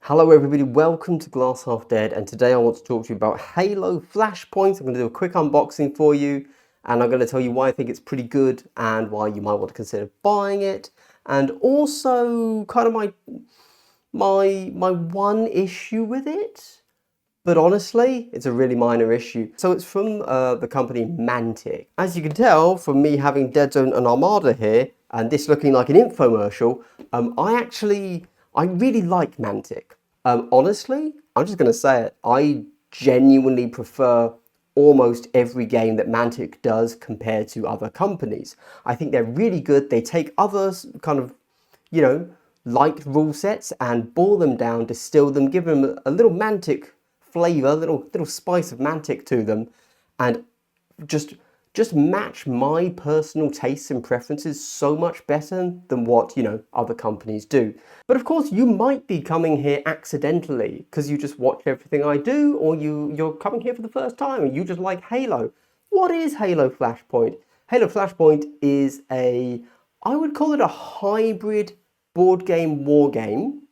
Hello everybody, welcome to Glass Half Dead, and today I want to talk to you about Halo Flashpoint. I'm going to do a quick unboxing for you, and I'm going to tell you why I think it's pretty good and why you might want to consider buying it, and also kind of my one issue with it. But honestly, it's a really minor issue. So it's from the company Mantic. As you can tell from me having Dead Zone and Armada here, and this looking like an infomercial, I really like Mantic. Honestly, I'm just going to say it. I genuinely prefer almost every game that Mantic does compared to other companies. I think they're really good. They take others kind of, light rule sets and boil them down, distill them, give them a little Mantic flavor, a little spice of Mantic to them, and just match my personal tastes and preferences so much better than what other companies do. But of course, you might be coming here accidentally because you just watch everything I do, or you're coming here for the first time and you just like Halo. What is Halo Flashpoint? Halo Flashpoint is I would call it a hybrid board game war game,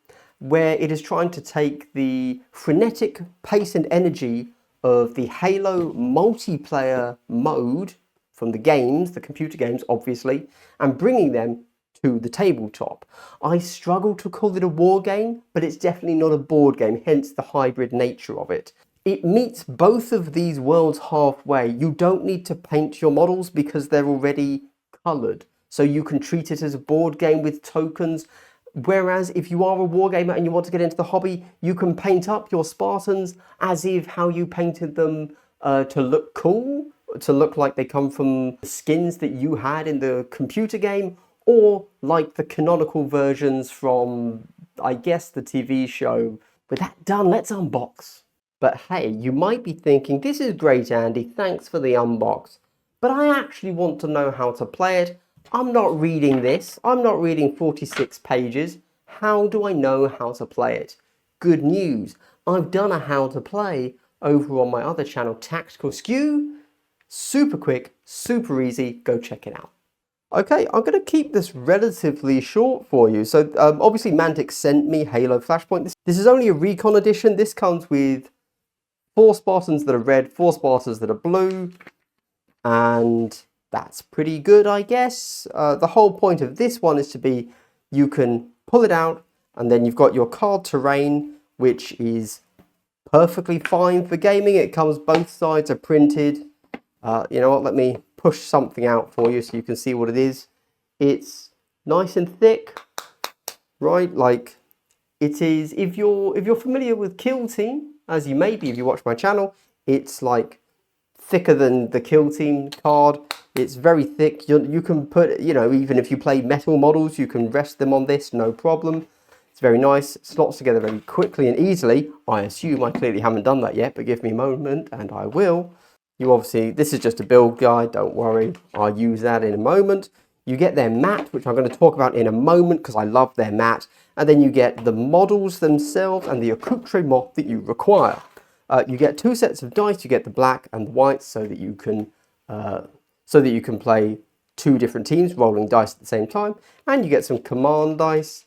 where it is trying to take the frenetic pace and energy of the Halo multiplayer mode from the games, the computer games obviously, and bringing them to the tabletop. I struggle to call it a war game, but it's definitely not a board game, hence the hybrid nature of it. It meets both of these worlds halfway. You don't need to paint your models because they're already coloured. So you can treat it as a board game with tokens. Whereas if you are a wargamer and you want to get into the hobby, you can paint up your Spartans as if how you painted them to look cool, to look like they come from skins that you had in the computer game, or like the canonical versions from, I guess, the TV show. With that done, let's unbox. But hey, you might be thinking, this is great, Andy, thanks for the unbox, but I actually want to know how to play it. I'm not reading this. I'm not reading 46 pages. How do I know how to play it? Good news. I've done a how to play over on my other channel, Tactical Skew. Super quick, super easy. Go check it out. Okay, I'm going to keep this relatively short for you. So obviously Mantic sent me Halo Flashpoint. This is only a recon edition. This comes with 4 Spartans that are red, 4 Spartans that are blue, and that's pretty good, I guess. The whole point of this one is to be, you can pull it out, and then you've got your card terrain, which is perfectly fine for gaming. It comes, both sides are printed. You know what, let me push something out for you so you can see what it is. It's nice and thick, right? Like, it is, if you're familiar with Kill Team, as you may be if you watch my channel, it's like thicker than the Kill Team card. It's very thick. You can put, even if you play metal models, you can rest them on this, no problem. It's very nice. It slots together very quickly and easily. I assume I clearly haven't done that yet, but give me a moment and I will. You obviously, this is just a build guide, don't worry. I'll use that in a moment. You get their mat, which I'm going to talk about in a moment because I love their mat. And then you get the models themselves and the accoutrement that you require. You get 2 sets of dice. You get the black and the white so that you can play 2 different teams rolling dice at the same time, and you get some command dice.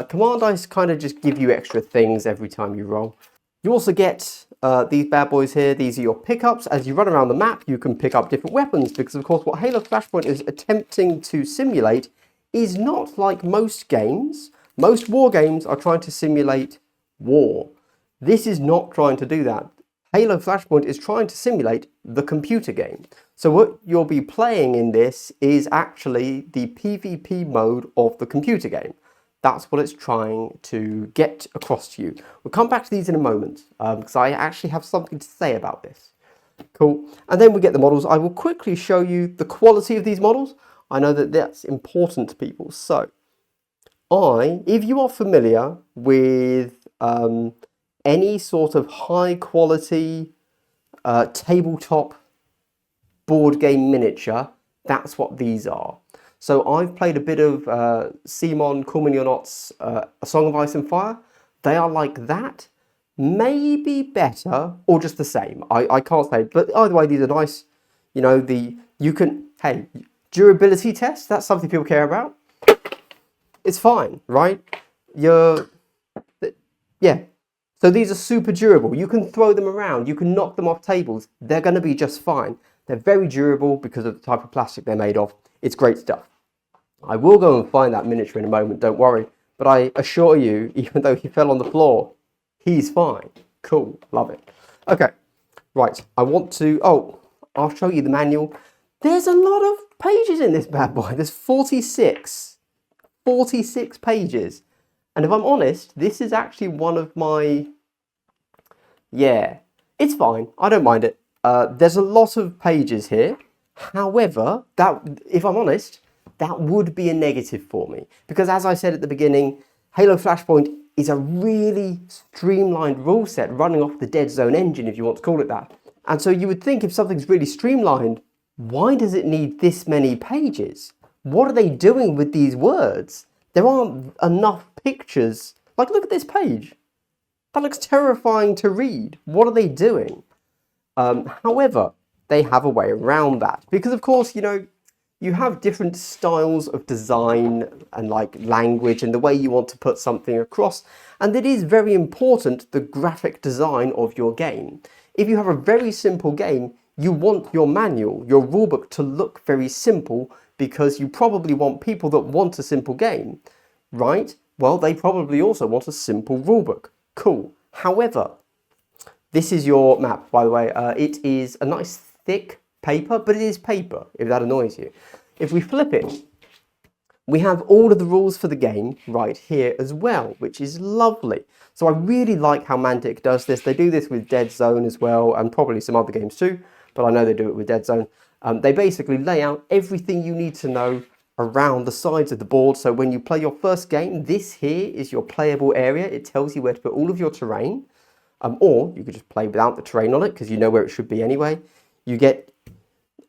Command dice kind of just give you extra things every time you roll. You also get these bad boys here. These are your pickups. As you run around the map, you can pick up different weapons because, of course, what Halo Flashpoint is attempting to simulate is not like most games. Most war games are trying to simulate war. This is not trying to do that. Halo Flashpoint is trying to simulate the computer game. So what you'll be playing in this is actually the PvP mode of the computer game. That's what it's trying to get across to you. We'll come back to these in a moment because I actually have something to say about this. Cool. And then we get the models. I will quickly show you the quality of these models. I know that that's important to people. So if you are familiar with any sort of high quality tabletop board game miniature, that's what these are. So I've played a bit of Simon Cool-Mignon-Ott's A Song of Ice and Fire. They are like that, maybe better, or just the same. I can't say, but either way, these are nice. Hey, durability test, that's something people care about. It's fine, right? Yeah, So these are super durable. You can throw them around, you can knock them off tables. They're going to be just fine. They're very durable because of the type of plastic they're made of. It's great stuff. I will go and find that miniature in a moment, don't worry. But I assure you, even though he fell on the floor, he's fine. Cool, love it. Okay, right, I want to, I'll show you the manual. There's a lot of pages in this bad boy. There's 46 pages. And if I'm honest, this is actually one of my, it's fine. I don't mind it. There's a lot of pages here. However, if I'm honest, that would be a negative for me. Because as I said at the beginning, Halo Flashpoint is a really streamlined rule set running off the Dead Zone engine, if you want to call it that. And so you would think if something's really streamlined, why does it need this many pages? What are they doing with these words? There aren't enough pictures. Like, look at this page. That looks terrifying to read. What are they doing? However, they have a way around that. Because, of course, you know, you have different styles of design and like language and the way you want to put something across. And it is very important, the graphic design of your game. If you have a very simple game, you want your manual, your rulebook to look very simple because you probably want people that want a simple game, right? Well, they probably also want a simple rulebook. Cool. However, this is your map, by the way. It is a nice thick paper, but it is paper, if that annoys you. If we flip it, we have all of the rules for the game right here as well, which is lovely. So I really like how Mantic does this. They do this with Dead Zone as well, and probably some other games too, but I know they do it with Dead Zone. They basically lay out everything you need to know around the sides of the board. So when you play your first game, this here is your playable area. It tells you where to put all of your terrain, or you could just play without the terrain on it because you know where it should be anyway. You get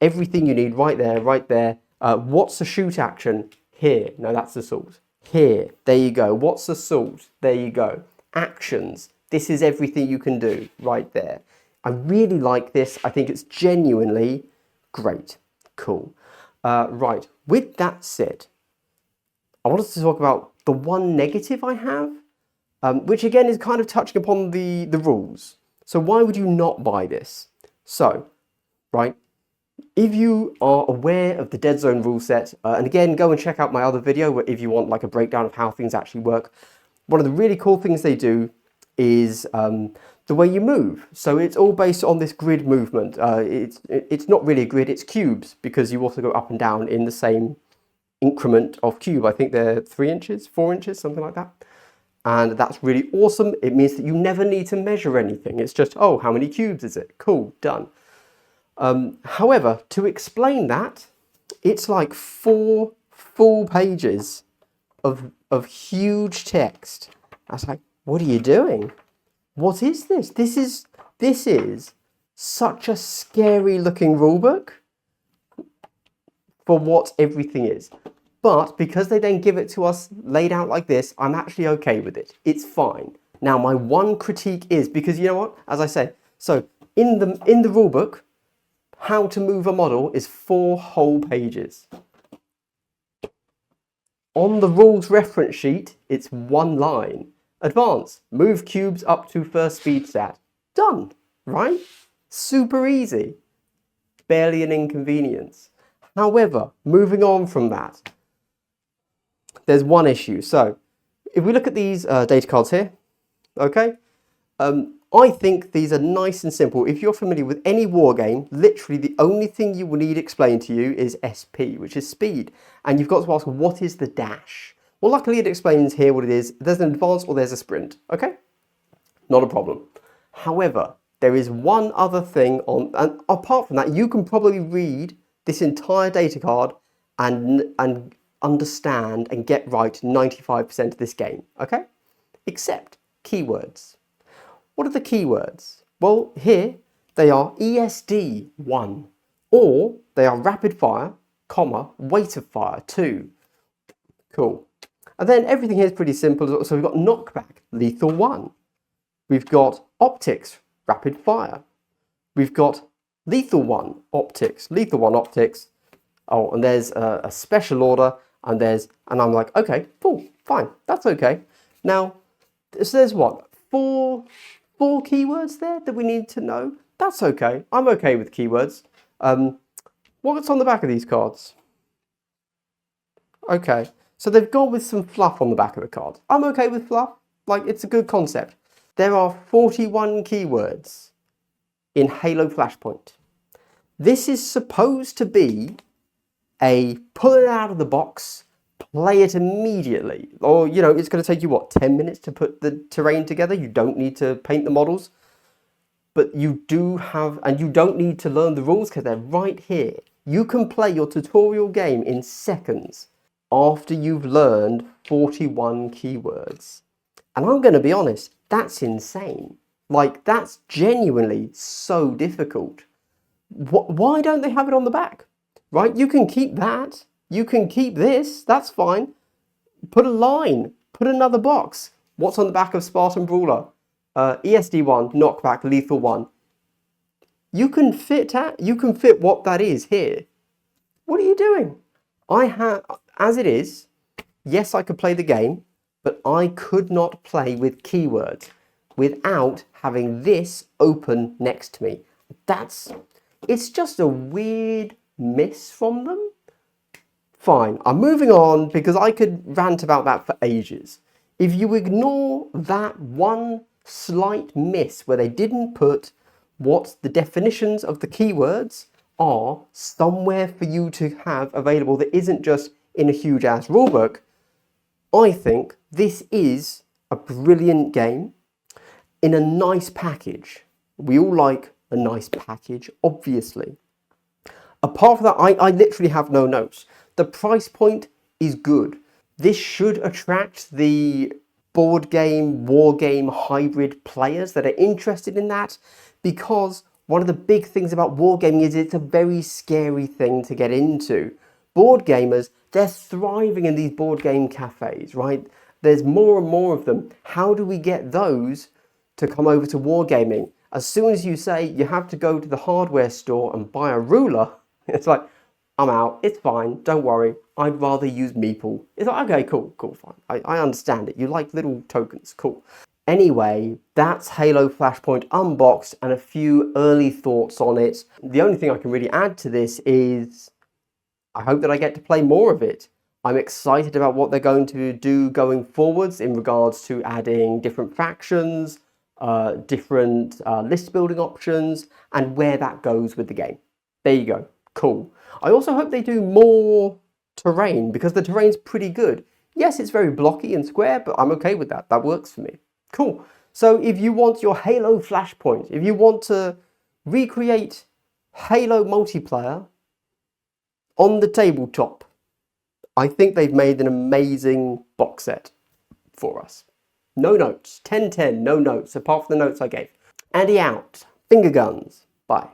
everything you need right there, right there. What's the shoot action? Here. No, that's assault. Here. There you go. What's assault? There you go. Actions. This is everything you can do right there. I really like this. I think it's genuinely great. Cool. Right. With that said, I wanted to talk about the one negative I have, which again is kind of touching upon the rules. So why would you not buy this? So, right, if you are aware of the Dead Zone rule set, and again, go and check out my other video if you want like a breakdown of how things actually work. One of the really cool things they do is the way you move. So it's all based on this grid movement. It's not really a grid, it's cubes, because you also go up and down in the same increment of cube. I think they're 3 inches, 4 inches, something like that. And that's really awesome. It means that you never need to measure anything. It's just, oh, how many cubes is it? Cool, done. However, to explain that, it's like 4 full pages of huge text. I was like, what are you doing? What is this? This is such a scary looking rulebook for what everything is. But because they then give it to us laid out like this, I'm actually okay with it. It's fine. Now, my one critique is, because you know what? As I say, so in the rulebook, how to move a model is 4 whole pages. On the rules reference sheet, it's 1 line. Advance, move cubes up to first speed stat. Done, right? Super easy. Barely an inconvenience. However, moving on from that, there's one issue. So, if we look at these data cards here, okay, I think these are nice and simple. If you're familiar with any war game, literally the only thing you will need explained to you is SP, which is speed. And you've got to ask, what is the dash? Well, luckily it explains here what it is. There's an advance or there's a sprint, okay? Not a problem. However, there is one other thing on, and apart from that, you can probably read this entire data card and understand and get right 95% of this game, okay? Except keywords. What are the keywords? Well, here they are ESD 1, or they are rapid fire, comma, rate of fire 2. Cool. And then everything here is pretty simple. So we've got knockback, lethal 1. We've got optics, rapid fire. We've got lethal 1, optics, lethal 1, optics. Oh, and there's a special order, and I'm like, okay, cool, fine, that's okay. Now, so there's what? four keywords there that we need to know. That's okay. I'm okay with keywords. What's on the back of these cards? Okay, so they've gone with some fluff on the back of the card. I'm okay with fluff. Like, it's a good concept. There are 41 keywords in Halo Flashpoint. This is supposed to be a pull it out of the box, play it immediately. Or, you know, it's going to take you, what, 10 minutes to put the terrain together? You don't need to paint the models. But you do have, and you don't need to learn the rules because they're right here. You can play your tutorial game in seconds after you've learned 41 keywords. And I'm going to be honest, that's insane. Like, that's genuinely so difficult. Why don't they have it on the back? Right? You can keep that. You can keep this. That's fine. Put a line. Put another box. What's on the back of Spartan Brawler? ESD1, knockback, lethal 1. You can fit what that is here. What are you doing? As it is, yes, I could play the game, but I could not play with keywords without having this open next to me. It's just a weird miss from them. Fine, I'm moving on because I could rant about that for ages. If you ignore that one slight miss where they didn't put what the definitions of the keywords are somewhere for you to have available that isn't just in a huge ass rulebook, I think this is a brilliant game in a nice package. We all like a nice package, obviously. Apart from that, I literally have no notes. The price point is good. This should attract the board game, war game hybrid players that are interested in that, because one of the big things about wargaming is it's a very scary thing to get into. Board gamers, they're thriving in these board game cafes, right? There's more and more of them. How do we get those to come over to wargaming? As soon as you say you have to go to the hardware store and buy a ruler, it's like, I'm out, it's fine, don't worry, I'd rather use Meeple. It's like, okay, cool, fine. I understand it. You like little tokens, cool. Anyway, that's Halo Flashpoint unboxed and a few early thoughts on it. The only thing I can really add to this is I hope that I get to play more of it. I'm excited about what they're going to do going forwards in regards to adding different factions, different list building options, and where that goes with the game. There you go. Cool. I also hope they do more terrain because the terrain's pretty good. Yes, it's very blocky and square, but I'm okay with that. That works for me. Cool. So if you want your Halo Flashpoint, if you want to recreate Halo multiplayer on the tabletop, I think they've made an amazing box set for us. No notes. 10-10, no notes, apart from the notes I gave. Andy out. Finger guns. Bye.